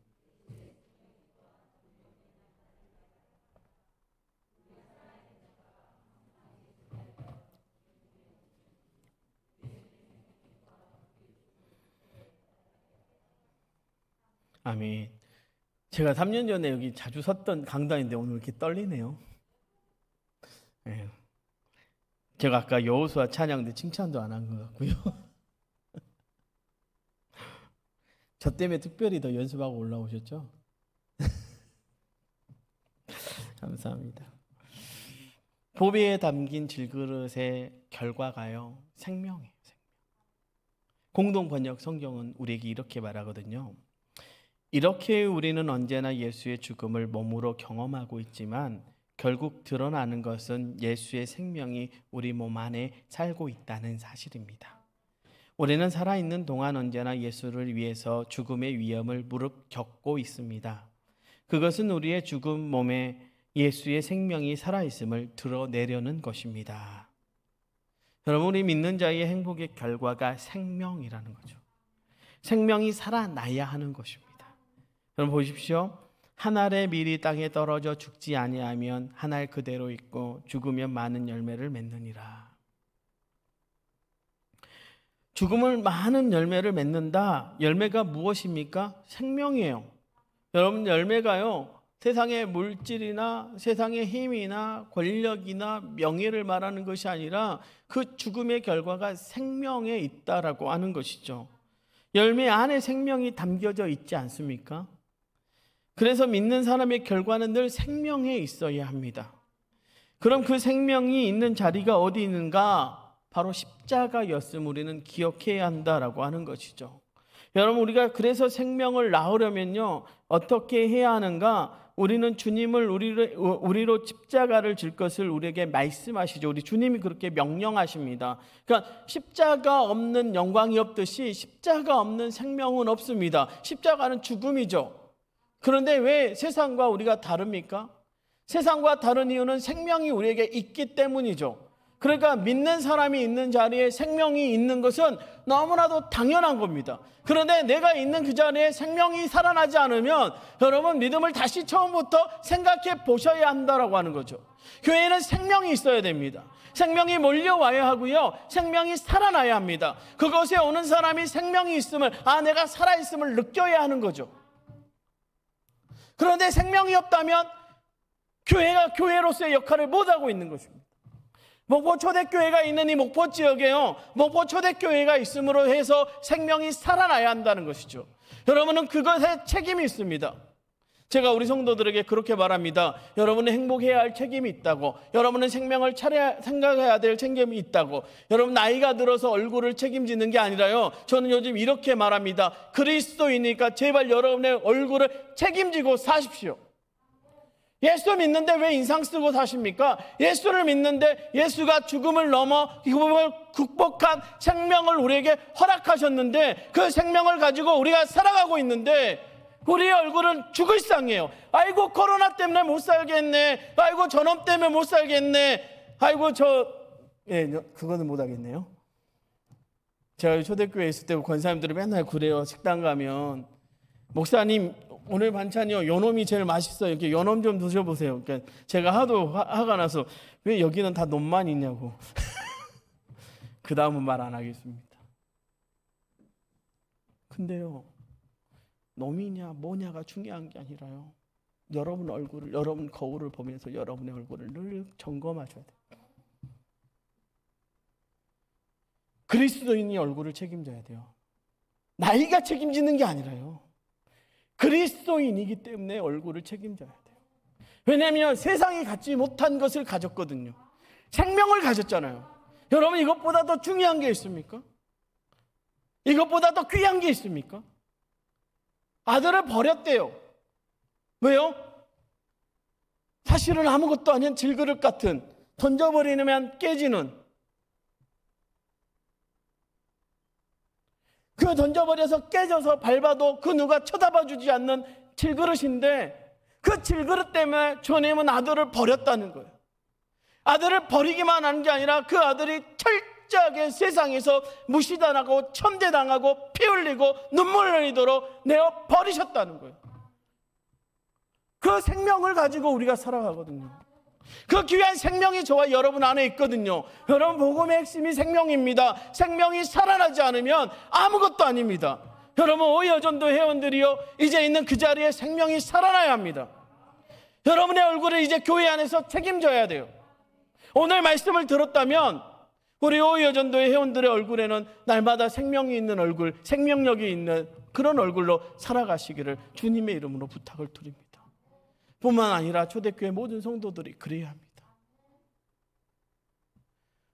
아멘. 제가 3년 전에 여기 자주 섰던 강단인데 오늘 이렇게 떨리네요. 네. 제가 아까 여호수아 찬양인데 칭찬도 안 한 것 같고요. 저 때문에 특별히 더 연습하고 올라오셨죠? 감사합니다. 보배에 담긴 질그릇의 결과가요, 생명이에요. 공동 번역 성경은 우리에게 이렇게 말하거든요. 이렇게 우리는 언제나 예수의 죽음을 몸으로 경험하고 있지만 결국 드러나는 것은 예수의 생명이 우리 몸 안에 살고 있다는 사실입니다. 우리는 살아있는 동안 언제나 예수를 위해서 죽음의 위험을 무릎 겪고 있습니다. 그것은 우리의 죽은 몸에 예수의 생명이 살아있음을 드러내려는 것입니다. 여러분, 우리 믿는 자의 행복의 결과가 생명이라는 거죠. 생명이 살아나야 하는 것입니다. 여러분 보십시오. 한 알의 밀이 땅에 떨어져 죽지 아니하면 한 알 그대로 있고 죽으면 많은 열매를 맺느니라. 죽음을 많은 열매를 맺는다. 열매가 무엇입니까? 생명이에요. 여러분, 열매가요, 세상의 물질이나 세상의 힘이나 권력이나 명예를 말하는 것이 아니라 그 죽음의 결과가 생명에 있다라고 하는 것이죠. 열매 안에 생명이 담겨져 있지 않습니까? 그래서 믿는 사람의 결과는 늘 생명에 있어야 합니다. 그럼 그 생명이 있는 자리가 어디 있는가? 바로 십자가였음 우리는 기억해야 한다라고 하는 것이죠. 여러분, 우리가 그래서 생명을 낳으려면요, 어떻게 해야 하는가? 우리는 주님을 우리로 십자가를 질 것을 우리에게 말씀하시죠. 우리 주님이 그렇게 명령하십니다. 그러니까 십자가 없는 영광이 없듯이 십자가 없는 생명은 없습니다. 십자가는 죽음이죠. 그런데 왜 세상과 우리가 다릅니까? 세상과 다른 이유는 생명이 우리에게 있기 때문이죠. 그러니까 믿는 사람이 있는 자리에 생명이 있는 것은 너무나도 당연한 겁니다. 그런데 내가 있는 그 자리에 생명이 살아나지 않으면 여러분, 믿음을 다시 처음부터 생각해 보셔야 한다라고 하는 거죠. 교회에는 생명이 있어야 됩니다. 생명이 몰려와야 하고요, 생명이 살아나야 합니다. 그것에 오는 사람이 생명이 있음을, 내가 살아있음을 느껴야 하는 거죠. 그런데 생명이 없다면 교회가 교회로서의 역할을 못하고 있는 것입니다. 목포 초대교회가 있는 이 목포 지역에요, 목포 초대교회가 있음으로 해서 생명이 살아나야 한다는 것이죠. 여러분은 그것에 책임이 있습니다. 제가 우리 성도들에게 그렇게 말합니다. 여러분은 행복해야 할 책임이 있다고, 여러분은 생명을 생각해야 될 책임이 있다고. 여러분, 나이가 들어서 얼굴을 책임지는 게 아니라요, 저는 요즘 이렇게 말합니다. 그리스도이니까 제발 여러분의 얼굴을 책임지고 사십시오. 예수 믿는데 왜 인상 쓰고 사십니까? 예수를 믿는데 예수가 죽음을 넘어 죽음을 극복한 생명을 우리에게 허락하셨는데 그 생명을 가지고 우리가 살아가고 있는데 우리의 얼굴은 죽을 상이에요. 아이고, 코로나 때문에 못 살겠네. 아이고, 전염 때문에 못 살겠네. 아이고, 그거는 못 하겠네요. 제가 초대교회에 있을 때 권사님들이 맨날 그래요. 식당 가면, 목사님 오늘 반찬이요, 요놈이 제일 맛있어요. 이렇게 요놈 좀 드셔보세요. 그러니까 제가 하도 화가 나서 왜 여기는 다 놈만 있냐고. 그 다음은 말 안 하겠습니다. 근데요, 놈이냐 뭐냐가 중요한 게 아니라요, 여러분 얼굴을, 여러분 거울을 보면서 여러분의 얼굴을 늘 점검하셔야 돼요. 그리스도인이 얼굴을 책임져야 돼요. 나이가 책임지는 게 아니라요, 그리스도인이기 때문에 얼굴을 책임져야 돼요. 왜냐하면 세상이 갖지 못한 것을 가졌거든요. 생명을 가졌잖아요. 여러분, 이것보다 더 중요한 게 있습니까? 이것보다 더 귀한 게 있습니까? 아들을 버렸대요. 왜요? 사실은 아무것도 아닌 질그릇 같은, 던져버리면 깨지는, 그 던져버려서 깨져서 밟아도 그 누가 쳐다봐주지 않는 질그릇인데, 그 질그릇 때문에 주님은 아들을 버렸다는 거예요. 아들을 버리기만 하는 게 아니라 그 아들이 철저하게 세상에서 무시당하고 천대당하고 피 흘리고 눈물 흘리도록 내어 버리셨다는 거예요. 그 생명을 가지고 우리가 살아가거든요. 그 귀한 생명이 저와 여러분 안에 있거든요. 여러분, 복음의 핵심이 생명입니다. 생명이 살아나지 않으면 아무것도 아닙니다. 여러분, 오여전도 회원들이요, 이제 있는 그 자리에 생명이 살아나야 합니다. 여러분의 얼굴을 이제 교회 안에서 책임져야 돼요. 오늘 말씀을 들었다면 우리 오여전도의 회원들의 얼굴에는 날마다 생명이 있는 얼굴, 생명력이 있는 그런 얼굴로 살아가시기를 주님의 이름으로 부탁을 드립니다. 뿐만 아니라 초대교회 모든 성도들이 그래야 합니다.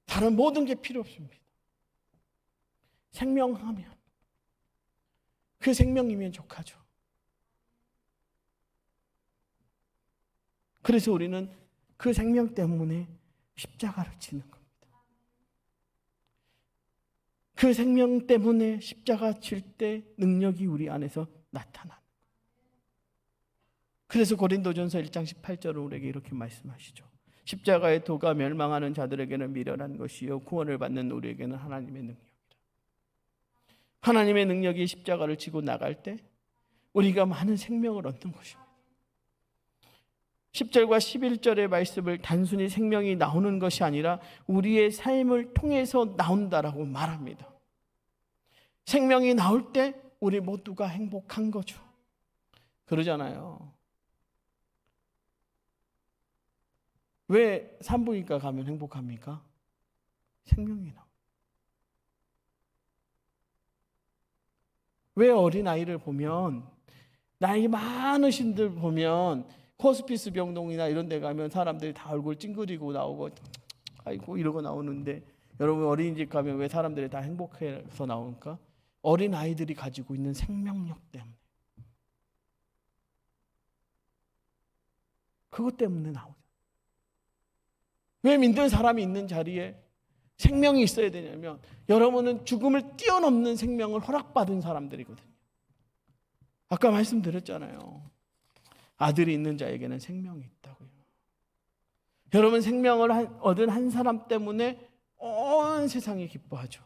다른 모든 게 필요 없습니다. 생명하면, 그 생명이면 족하죠. 그래서 우리는 그 생명 때문에 십자가를 지는 겁니다. 그 생명 때문에 십자가 질 때 능력이 우리 안에서 나타납니다. 그래서 고린도전서 1장 18절을 우리에게 이렇게 말씀하시죠. 십자가의 도가 멸망하는 자들에게는 미련한 것이요 구원을 받는 우리에게는 하나님의 능력이라. 하나님의 능력이 십자가를 지고 나갈 때 우리가 많은 생명을 얻는 것입니다. 10절과 11절의 말씀을 단순히 생명이 나오는 것이 아니라 우리의 삶을 통해서 나온다라고 말합니다. 생명이 나올 때 우리 모두가 행복한 거죠. 그러잖아요. 왜 산부인과 가면 행복합니까? 생명이 나와요. 왜 어린아이를 보면, 나이 많으신 들 보면 호스피스 병동이나 이런 데 가면 사람들이 다 얼굴 찡그리고 나오고 아이고 이러고 나오는데, 여러분 어린이집 가면 왜 사람들이 다 행복해서 나오니까? 어린아이들이 가지고 있는 생명력 때문에, 그것 때문에 나오죠. 왜 믿는 사람이 있는 자리에 생명이 있어야 되냐면, 여러분은 죽음을 뛰어넘는 생명을 허락받은 사람들이거든요. 아까 말씀드렸잖아요. 아들이 있는 자에게는 생명이 있다고요. 여러분 생명을 얻은 한 사람 때문에 온 세상이 기뻐하죠.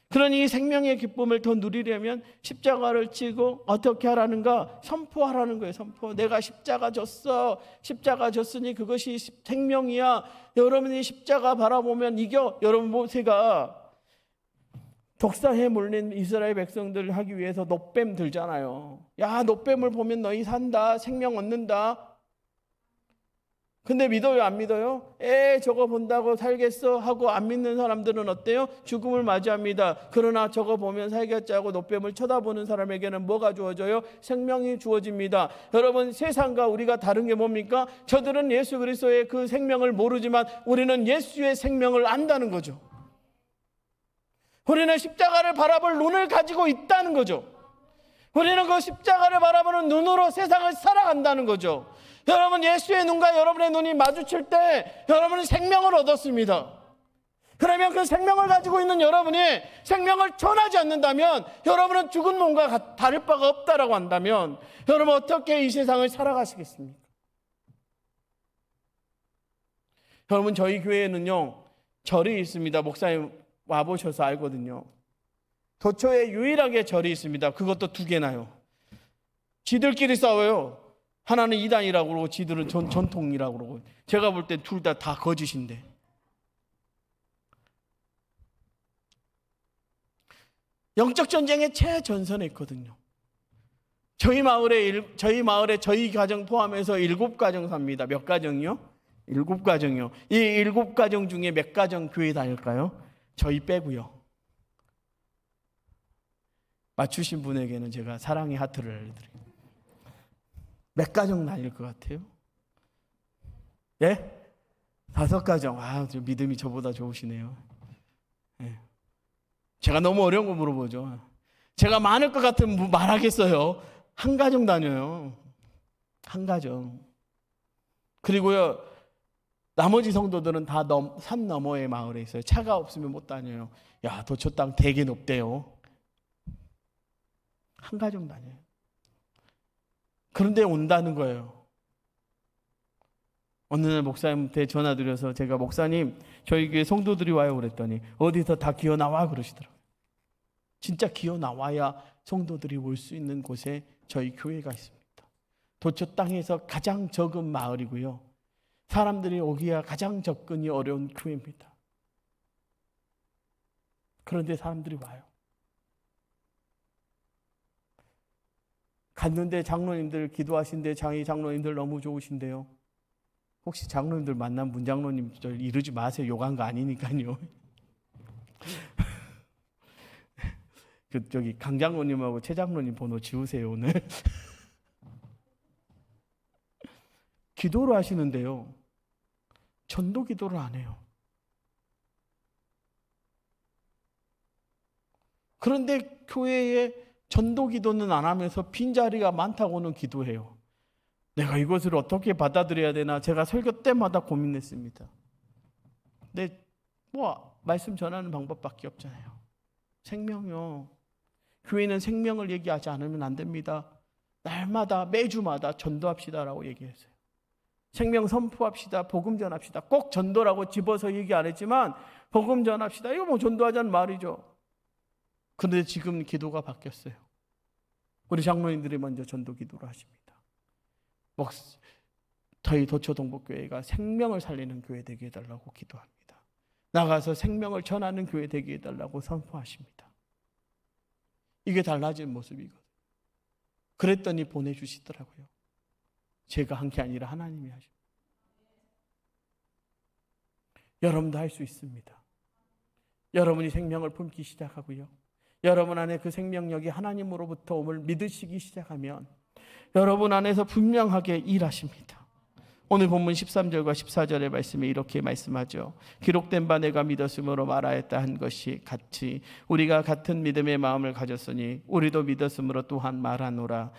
그러니 이 생명의 기쁨을 더 누리려면 십자가를 지고 어떻게 하라는가? 선포하라는 거예요. 선포. 내가 십자가 졌어. 십자가 졌으니 그것이 생명이야. 여러분이 십자가 바라보면 이겨. 여러분 모세가 독사에 몰린 이스라엘 백성들을 하기 위해서 놋뱀 들잖아요. 야, 놋뱀을 보면 너희 산다. 생명 얻는다. 근데 믿어요, 안 믿어요? 저거 본다고 살겠어? 하고 안 믿는 사람들은 어때요? 죽음을 맞이합니다. 그러나 저거 보면 살겠지 하고 놋뱀을 쳐다보는 사람에게는 뭐가 주어져요? 생명이 주어집니다. 여러분, 세상과 우리가 다른 게 뭡니까? 저들은 예수 그리스도의 그 생명을 모르지만 우리는 예수의 생명을 안다는 거죠. 우리는 십자가를 바라볼 눈을 가지고 있다는 거죠. 우리는 그 십자가를 바라보는 눈으로 세상을 살아간다는 거죠. 여러분, 예수의 눈과 여러분의 눈이 마주칠 때 여러분은 생명을 얻었습니다. 그러면 그 생명을 가지고 있는 여러분이 생명을 전하지 않는다면, 여러분은 죽은 몸과 다를 바가 없다라고 한다면, 여러분 어떻게 이 세상을 살아가시겠습니까? 여러분, 저희 교회에는요 절이 있습니다. 목사님 와보셔서 알거든요. 도초에 유일하게 절이 있습니다. 그것도 2개나요. 지들끼리 싸워요. 하나는 이단이라고 그러고 지들은 전통이라고 그러고. 제가 볼 때 둘 다 거짓인데. 영적 전쟁의 최전선에 있거든요. 저희 마을에 저희 가정 포함해서 7가정 삽니다. 몇 가정이요? 7가정이요. 이 7가정 중에 몇 가정 교회 다닐까요? 저희 빼고요. 맞추신 분에게는 제가 사랑의 하트를 알려드립니다. 몇 가정 다닐 것 같아요? 예? 5가정. 아, 믿음이 저보다 좋으시네요. 예. 제가 너무 어려운 거 물어보죠. 제가 많을 것 같으면 말하겠어요. 1가정 다녀요. 1가정. 그리고요, 나머지 성도들은 다 산 너머의 마을에 있어요. 차가 없으면 못 다녀요. 야, 도초 땅 되게 높대요. 1가정 다녀요. 그런데 온다는 거예요. 어느 날 목사님한테 전화드려서 제가, 목사님 저희 교회 성도들이 와요 그랬더니, 어디서 다 기어 나와 그러시더라고요. 진짜 기어 나와야 성도들이 올 수 있는 곳에 저희 교회가 있습니다. 도초 땅에서 가장 적은 마을이고요, 사람들이 오기가 가장 접근이 어려운 교회입니다. 그런데 사람들이 와요. 갔는데 장로님들 기도하신데, 장로님들 너무 좋으신데요. 혹시 장로님들 만나면 문장로님 저 이러지 마세요. 욕한 거 아니니까요. 저기 강장로님하고 최장로님 번호 지우세요 오늘. 기도를 하시는데요, 전도 기도를 안 해요. 그런데 교회에 전도 기도는 안 하면서 빈자리가 많다고는 기도해요. 내가 이것을 어떻게 받아들여야 되나 제가 설교 때마다 고민했습니다. 근데 말씀 전하는 방법밖에 없잖아요. 생명이요. 교회는 생명을 얘기하지 않으면 안 됩니다. 날마다 매주마다 전도합시다라고 얘기했어요. 생명 선포합시다. 복음 전합시다. 꼭 전도라고 집어서 얘기 안 했지만 복음 전합시다. 이거 뭐 전도하자는 말이죠. 그런데 지금 기도가 바뀌었어요. 우리 장로님들이 먼저 전도 기도를 하십니다. 저희 도초동복교회가 생명을 살리는 교회 되게 해달라고 기도합니다. 나가서 생명을 전하는 교회 되게 해달라고 선포하십니다. 이게 달라진 모습이거든요. 그랬더니 보내주시더라고요. 제가 한 게 아니라 하나님이 하십니다. 여러분도 할 수 있습니다. 여러분이 생명을 품기 시작하고요. 여러분 안에 그 생명력이 하나님으로부터 옴을 믿으시기 시작하면 여러분 안에서 분명하게 일하십니다. 오늘 본문 13절과 14절의 말씀에 이렇게 말씀하죠. 기록된 바 내가 믿었으므로 말하였다 한 것이 같이 우리가 같은 믿음의 마음을 가졌으니 우리도 믿었으므로 또한 말하노라.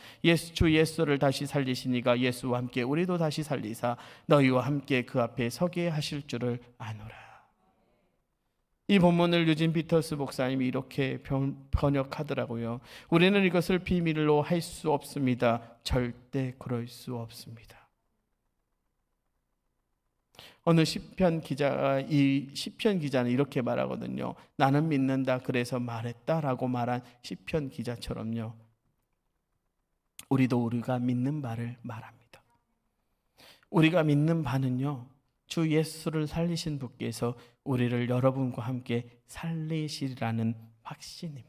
주 예수를 다시 살리시니가 예수와 함께 우리도 다시 살리사 너희와 함께 그 앞에 서게 하실 줄을 아노라. 이 본문을 유진 피터스 목사님이 이렇게 번역하더라고요. 우리는 이것을 비밀로 할 수 없습니다. 절대 그럴 수 없습니다. 어느 시편 기자가 이 시편 기자는 이렇게 말하거든요. 나는 믿는다 그래서 말했다라고 말한 시편 기자처럼요. 우리가 믿는 바를 말합니다. 우리가 믿는 바는요. 주 예수를 살리신 분께서 우리를 여러분과 함께 살리시리라는 확신입니다.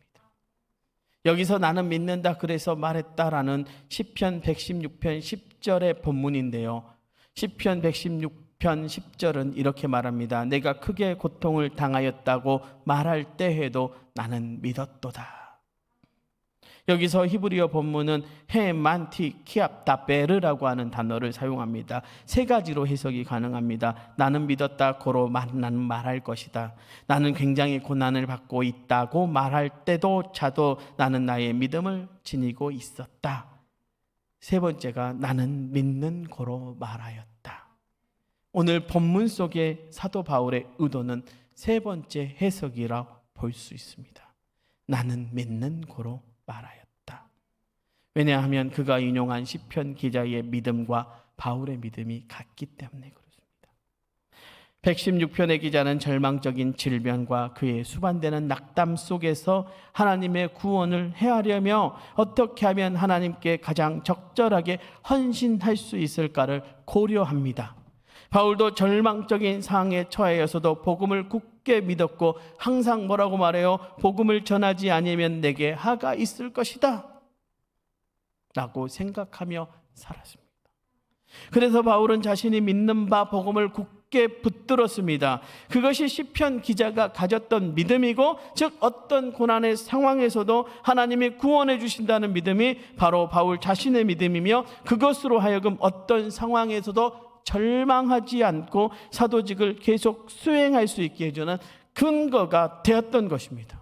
여기서 나는 믿는다 그래서 말했다라는 시편 116편 10절의 본문인데요. 시편 116편 10절은 이렇게 말합니다. 내가 크게 고통을 당하였다고 말할 때에도 나는 믿었도다. 여기서 히브리어 본문은 헤만티 키압다베르라고 하는 단어를 사용합니다. 세 가지로 해석이 가능합니다. 나는 믿었다 고로 나는 말할 것이다. 나는 굉장히 고난을 받고 있다고 말할 때도 차도 나는 나의 믿음을 지니고 있었다. 세 번째가 나는 믿는 고로 말하였다. 오늘 본문 속의 사도 바울의 의도는 세 번째 해석이라 볼 수 있습니다. 나는 믿는 고로 말하였다. 왜냐하면 그가 인용한 시편 기자의 믿음과 바울의 믿음이 같기 때문에 그렇습니다. 116편의 기자는 절망적인 질병과 그의 수반되는 낙담 속에서 하나님의 구원을 헤아려며 어떻게 하면 하나님께 가장 적절하게 헌신할 수 있을까를 고려합니다. 바울도 절망적인 상황에 처하여서도 복음을 굳게 믿었고 항상 뭐라고 말해요? 복음을 전하지 아니면 내게 하가 있을 것이다 라고 생각하며 살았습니다. 그래서 바울은 자신이 믿는 바 복음을 굳게 붙들었습니다. 그것이 시편 기자가 가졌던 믿음이고, 즉 어떤 고난의 상황에서도 하나님이 구원해 주신다는 믿음이 바로 바울 자신의 믿음이며, 그것으로 하여금 어떤 상황에서도 절망하지 않고 사도직을 계속 수행할 수 있게 해주는 근거가 되었던 것입니다.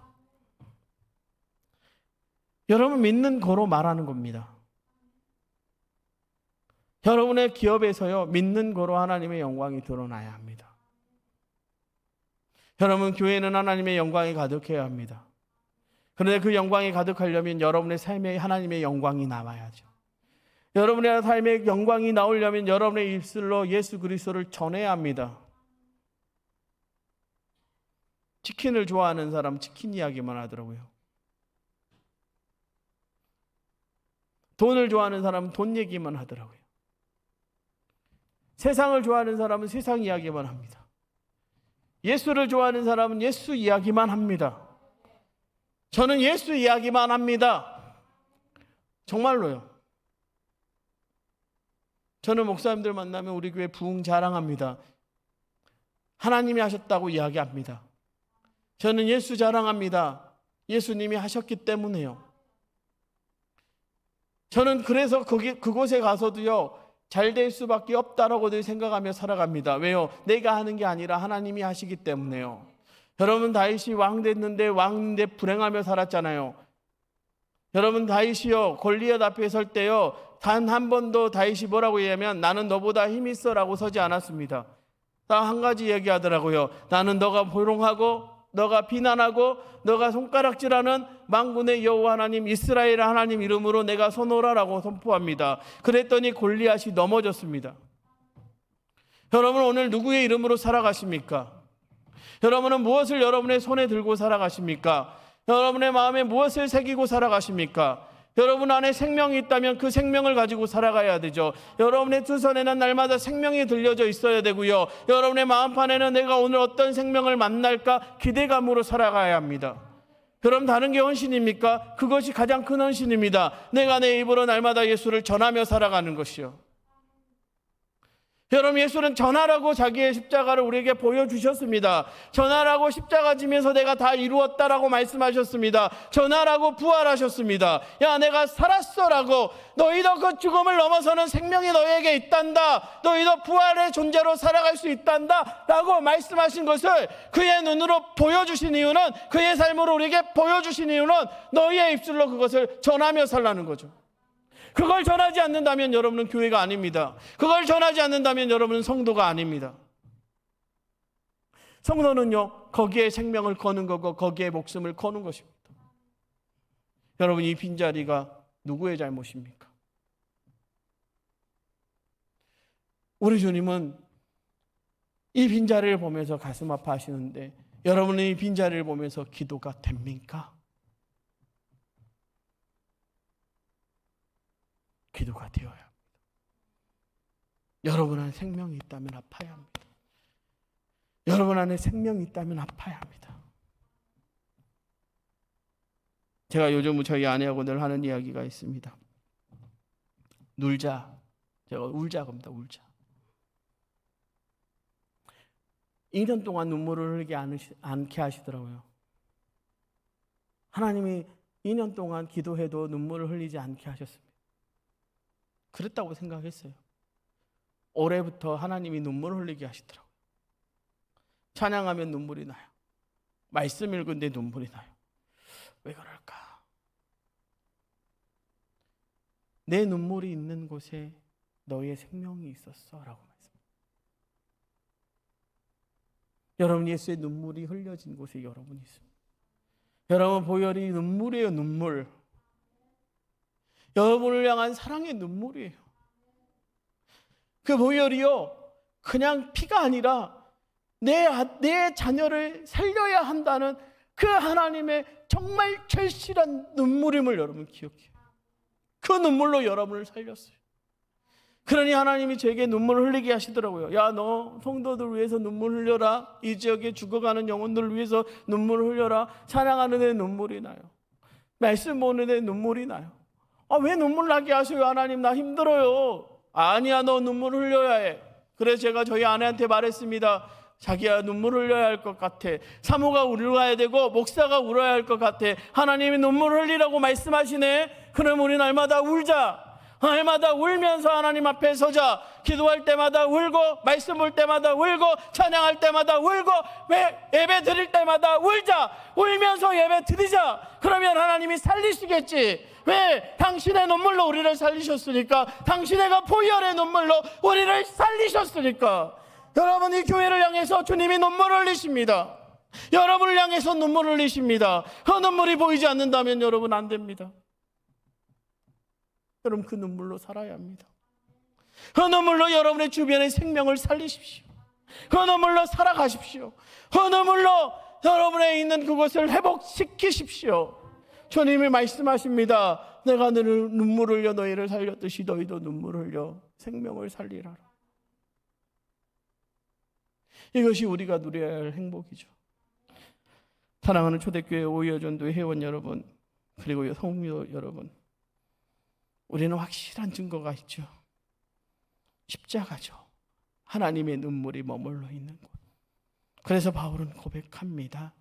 여러분 믿는 거로 말하는 겁니다. 여러분의 기업에서요, 믿는 거로 하나님의 영광이 드러나야 합니다. 여러분 교회는 하나님의 영광이 가득해야 합니다. 그런데 그 영광이 가득하려면 여러분의 삶에 하나님의 영광이 나와야죠. 여러분의 삶에 영광이 나오려면 여러분의 입술로 예수 그리스도를 전해야 합니다. 치킨을 좋아하는 사람 치킨 이야기만 하더라고요. 돈을 좋아하는 사람은 돈 얘기만 하더라고요. 세상을 좋아하는 사람은 세상 이야기만 합니다. 예수를 좋아하는 사람은 예수 이야기만 합니다. 저는 예수 이야기만 합니다. 정말로요. 저는 목사님들 만나면 우리 교회 부흥 자랑합니다. 하나님이 하셨다고 이야기합니다. 저는 예수 자랑합니다. 예수님이 하셨기 때문에요. 저는 그래서 그곳에 가서도요, 잘 될 수밖에 없다라고 늘 생각하며 살아갑니다. 왜요? 내가 하는 게 아니라 하나님이 하시기 때문에요. 여러분 다윗이 왕 됐는데 왕인데 불행하며 살았잖아요. 여러분 다윗이요, 골리앗 앞에 설 때요, 단 한 번도 다윗이 뭐라고 얘기하면 나는 너보다 힘 있어라고 서지 않았습니다. 딱 한 가지 얘기하더라고요. 나는 너가 보롱하고 너가 비난하고 너가 손가락질하는 만군의 여호와 하나님 이스라엘 하나님 이름으로 내가 서노라라고 선포합니다. 그랬더니 골리앗이 넘어졌습니다. 여러분 오늘 누구의 이름으로 살아가십니까? 여러분은 무엇을 여러분의 손에 들고 살아가십니까? 여러분의 마음에 무엇을 새기고 살아가십니까? 여러분 안에 생명이 있다면 그 생명을 가지고 살아가야 되죠. 여러분의 두 손에는 날마다 생명이 들려져 있어야 되고요. 여러분의 마음판에는 내가 오늘 어떤 생명을 만날까 기대감으로 살아가야 합니다. 그럼 다른 게 헌신입니까? 그것이 가장 큰 헌신입니다. 내가 내 입으로 날마다 예수를 전하며 살아가는 것이요. 여러분 예수는 전하라고 자기의 십자가를 우리에게 보여주셨습니다. 전하라고 십자가 지면서 내가 다 이루었다라고 말씀하셨습니다. 전하라고 부활하셨습니다. 야 내가 살았어라고, 너희도 그 죽음을 넘어서는 생명이 너희에게 있단다, 너희도 부활의 존재로 살아갈 수 있단다 라고 말씀하신 것을 그의 눈으로 보여주신 이유는, 그의 삶으로 우리에게 보여주신 이유는 너희의 입술로 그것을 전하며 살라는 거죠. 그걸 전하지 않는다면 여러분은 교회가 아닙니다. 그걸 전하지 않는다면 여러분은 성도가 아닙니다. 성도는요, 거기에 생명을 거는 거고 거기에 목숨을 거는 것입니다. 여러분 이 빈자리가 누구의 잘못입니까? 우리 주님은 이 빈자리를 보면서 가슴 아파하시는데 여러분은 이 빈자리를 보면서 기도가 됩니까? 기도가 되어야 합니다. 여러분 안에 생명이 있다면 아파야 합니다. 여러분 안에 생명이 있다면 아파야 합니다. 제가 요즘 저희 아내하고 늘 하는 이야기가 있습니다. 울자. 제가 울자 겁니다. 울자. 2년 동안 눈물을 흘리지 않게 하시더라고요. 하나님이 2년 동안 기도해도 눈물을 흘리지 않게 하셨습니다. 그랬다고 생각했어요. 올해부터 하나님이 눈물을 흘리게 하시더라고요. 찬양하면 눈물이 나요. 말씀 읽은데 눈물이 나요. 왜 그럴까? 내 눈물이 있는 곳에 너의 생명이 있었어 라고 말씀합니다. 여러분 예수의 눈물이 흘려진 곳에 여러분이 있습니다. 여러분 보혈이 눈물이에요. 눈물. 여러분을 향한 사랑의 눈물이에요. 그 보혈이요, 그냥 피가 아니라 내 자녀를 살려야 한다는 그 하나님의 정말 절실한 눈물임을 여러분 기억해요. 그 눈물로 여러분을 살렸어요. 그러니 하나님이 제게 눈물을 흘리게 하시더라고요. 야, 너 성도들 위해서 눈물 흘려라. 이 지역에 죽어가는 영혼들을 위해서 눈물을 흘려라. 찬양하는 데 눈물이 나요. 말씀 보는 데 눈물이 나요. 왜 눈물 나게 하셔요? 하나님 나 힘들어요. 아니야, 너 눈물 흘려야 해. 그래서 제가 저희 아내한테 말했습니다. 자기야 눈물 흘려야 할 것 같아. 사모가 울어야 되고 목사가 울어야 할 것 같아. 하나님이 눈물 흘리라고 말씀하시네. 그럼 우리 날마다 울자. 날마다 울면서 하나님 앞에 서자. 기도할 때마다 울고, 말씀 볼 때마다 울고, 찬양할 때마다 울고, 예배 드릴 때마다 울자. 울면서 예배 드리자. 그러면 하나님이 살리시겠지. 왜? 당신의 눈물로 우리를 살리셨으니까. 당신의 그 보혈의 눈물로 우리를 살리셨으니까. 여러분 이 교회를 향해서 주님이 눈물을 흘리십니다. 여러분을 향해서 눈물을 흘리십니다. 그 눈물이 보이지 않는다면 여러분 안 됩니다. 여러분 그 눈물로 살아야 합니다. 그 눈물로 여러분의 주변의 생명을 살리십시오. 그 눈물로 살아가십시오. 그 눈물로 여러분의 있는 그것을 회복시키십시오. 주님이 말씀하십니다. 내가 너를 눈물을 흘려 너희를 살렸듯이 너희도 눈물을 흘려 생명을 살리라. 이것이 우리가 누려야 할 행복이죠. 사랑하는 초대교회 오이어전도의 회원 여러분, 그리고 성도 여러분, 우리는 확실한 증거가 있죠. 십자가죠. 하나님의 눈물이 머물러 있는 곳. 그래서 바울은 고백합니다.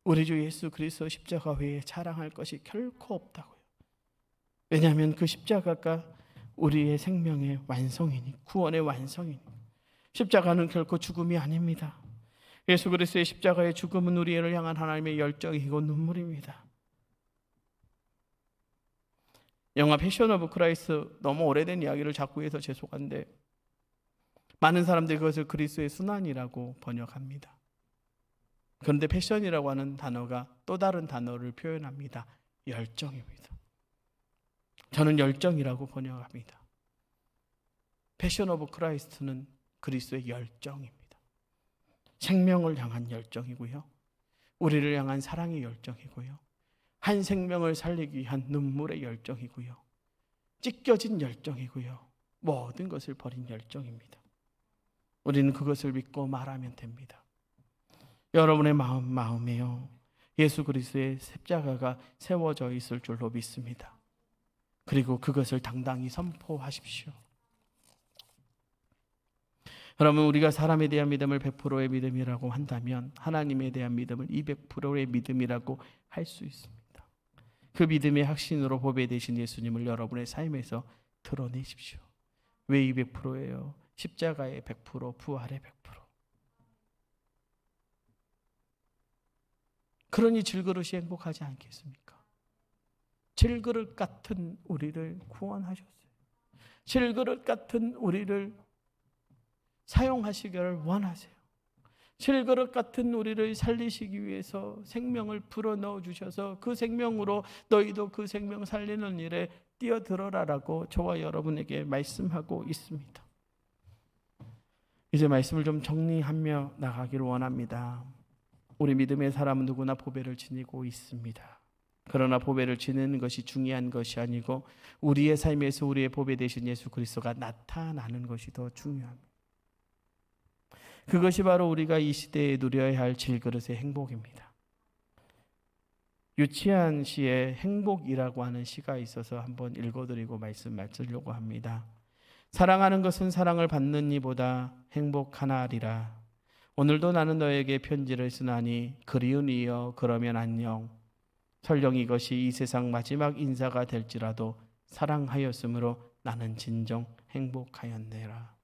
우리 주 예수 그리스도 십자가 외에 자랑할 것이 결코 없다고요. 왜냐하면 그 십자가가 우리의 생명의 완성이니, 구원의 완성이니. 십자가는 결코 죽음이 아닙니다. 예수 그리스도의 십자가의 죽음은 우리를 향한 하나님의 열정이고 눈물입니다. 영화 패션 오브 크라이스트, 너무 오래된 이야기를 자꾸 해서 죄송한데 많은 사람들이 그것을 그리스도의 순환이라고 번역합니다. 그런데 패션이라고 하는 단어가 또 다른 단어를 표현합니다. 열정입니다. 저는 열정이라고 번역합니다. 패션 오브 크라이스트는 그리스도의 열정입니다. 생명을 향한 열정이고요. 우리를 향한 사랑의 열정이고요. 한 생명을 살리기 위한 눈물의 열정이고요. 찢겨진 열정이고요. 모든 것을 버린 열정입니다. 우리는 그것을 믿고 말하면 됩니다. 여러분의 마음에요, 예수 그리스도의 십자가가 세워져 있을 줄로 믿습니다. 그리고 그것을 당당히 선포하십시오. 여러분, 우리가 사람에 대한 믿음을 100%의 믿음이라고 한다면 하나님에 대한 믿음을 200%의 믿음이라고 할 수 있습니다. 그 믿음의 확신으로 보배 되신 예수님을 여러분의 삶에서 드러내십시오. 왜 200%예요? 십자가의 100%, 부활의 100%. 그러니 질그릇이 행복하지 않겠습니까? 질그릇 같은 우리를 구원하셨어요. 질그릇 같은 우리를 사용하시기를 원하세요. 질그릇 같은 우리를 살리시기 위해서 생명을 불어넣어 주셔서 그 생명으로 너희도 그 생명 살리는 일에 뛰어들어라라고 저와 여러분에게 말씀하고 있습니다. 이제 말씀을 좀 정리하며 나가기를 원합니다. 우리 믿음의 사람은 누구나 보배를 지니고 있습니다. 그러나 보배를 지니는 것이 중요한 것이 아니고 우리의 삶에서 우리의 보배 되신 예수 그리스도가 나타나는 것이 더 중요합니다. 그것이 바로 우리가 이 시대에 누려야 할 질그릇의 행복입니다. 유치한 시에 행복이라고 하는 시가 있어서 한번 읽어드리고 말씀 마치려고 합니다. 사랑하는 것은 사랑을 받는 이보다 행복하나리라. 오늘도 나는 너에게 편지를 쓰나니 그리운 이여 그러면 안녕. 설령 이것이 이 세상 마지막 인사가 될지라도 사랑하였으므로 나는 진정 행복하였네라.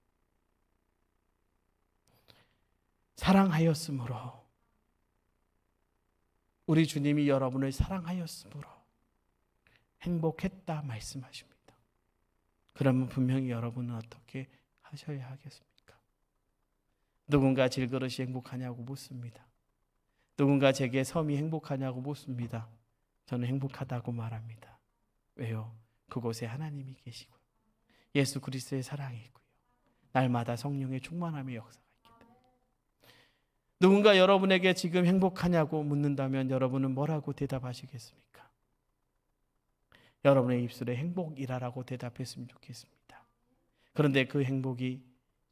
사랑하였으므로, 우리 주님이 여러분을 사랑하였으므로 행복했다 말씀하십니다. 그러면 분명히 여러분은 어떻게 하셔야 하겠습니까? 누군가 질그릇이 행복하냐고 묻습니다. 누군가 제게 섬이 행복하냐고 묻습니다. 저는 행복하다고 말합니다. 왜요? 그곳에 하나님이 계시고요. 예수 그리스도의 사랑이 있고요. 날마다 성령의 충만함의 역사가 있기 때문에. 누군가 여러분에게 지금 행복하냐고 묻는다면 여러분은 뭐라고 대답하시겠습니까? 여러분의 입술에 행복이라고 대답했으면 좋겠습니다. 그런데 그 행복이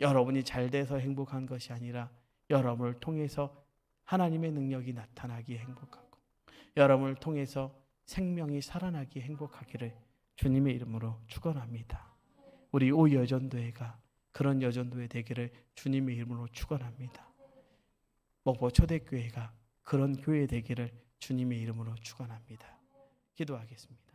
여러분이 잘 돼서 행복한 것이 아니라 여러분을 통해서 하나님의 능력이 나타나기에 행복하고 여러분을 통해서 생명이 살아나기에 행복하기를 주님의 이름으로 축원합니다. 우리 오여전도회가 그런 여전도회 되기를 주님의 이름으로 축원합니다. 목포 초대교회가 그런 교회 되기를 주님의 이름으로 축원합니다. 기도하겠습니다.